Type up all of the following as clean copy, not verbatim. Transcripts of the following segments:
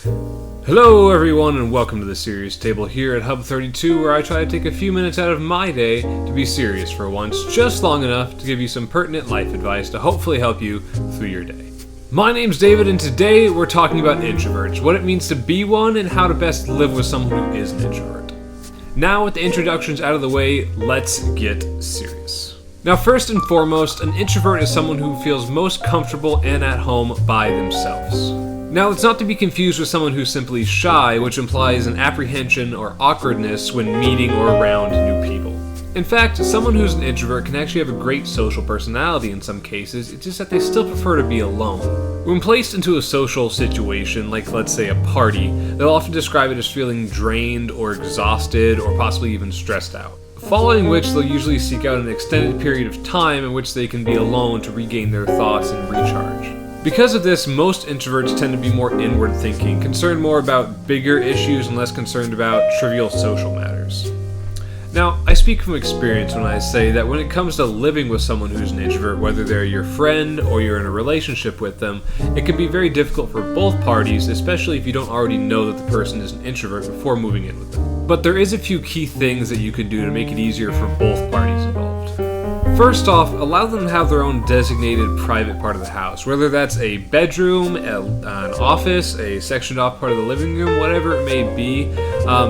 Hello everyone and welcome to the Serious Table here at Hub 32, where I try to take a few minutes out of my day to be serious for once, just long enough to give you some pertinent life advice to hopefully help you through your day. My name's David and today we're talking about introverts, what it means to be one, and how to best live with someone who is an introvert. Now with the introductions out of the way, let's get serious. Now first and foremost, an introvert is someone who feels most comfortable and at home by themselves. Now, it's not to be confused with someone who's simply shy, which implies an apprehension or awkwardness when meeting or around new people. In fact, someone who's an introvert can actually have a great social personality in some cases, it's just that they still prefer to be alone. When placed into a social situation, like let's say a party, they'll often describe it as feeling drained or exhausted or possibly even stressed out. Following which, they'll usually seek out an extended period of time in which they can be alone to regain their thoughts and recharge. Because of this, most introverts tend to be more inward thinking, concerned more about bigger issues and less concerned about trivial social matters. Now, I speak from experience when I say that when it comes to living with someone who's an introvert, whether they're your friend or you're in a relationship with them, it can be very difficult for both parties, especially if you don't already know that the person is an introvert before moving in with them. But there is a few key things that you can do to make it easier for both parties involved. First off, allow them to have their own designated private part of the house, whether that's a bedroom, an office, a sectioned off part of the living room, whatever it may be.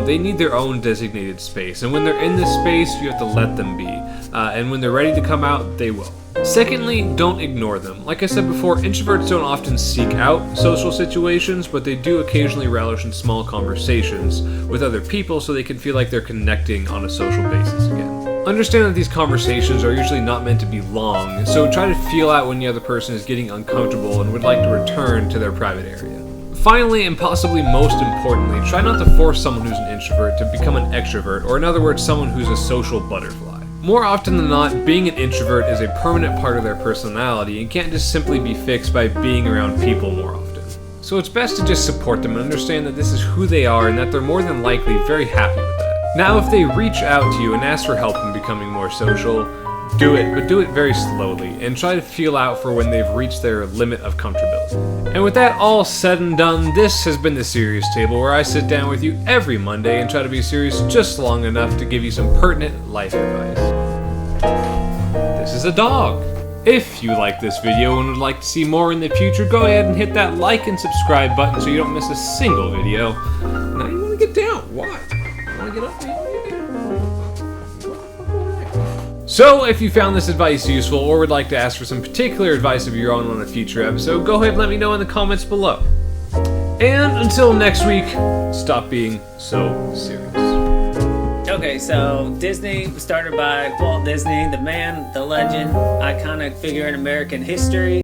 They need their own designated space, and when they're in this space, you have to let them be, and when they're ready to come out, they will. Secondly, don't ignore them. Like I said before, introverts don't often seek out social situations, but they do occasionally relish in small conversations with other people so they can feel like they're connecting on a social basis again. Understand that these conversations are usually not meant to be long, so try to feel out when the other person is getting uncomfortable and would like to return to their private area. Finally, and possibly most importantly, try not to force someone who's an introvert to become an extrovert, or in other words, someone who's a social butterfly. More often than not, being an introvert is a permanent part of their personality and can't just simply be fixed by being around people more often. So it's best to just support them and understand that this is who they are and that they're more than likely very happy with that. Now, if they reach out to you and ask for help in becoming more social, do it, but do it very slowly, and try to feel out for when they've reached their limit of comfortability. And with that all said and done, this has been the Serious Table, where I sit down with you every Monday and try to be serious just long enough to give you some pertinent life advice. This is a dog. If you like this video and would like to see more in the future, go ahead and hit that like and subscribe button so you don't miss a single video. Now you want to get down. What? Get up, So, if you found this advice useful or would like to ask for some particular advice of your own on a future episode, go ahead and let me know in the comments below. And until next week, stop being so serious. Okay, so Disney was started by Walt Disney, the man, the legend, iconic figure in American history.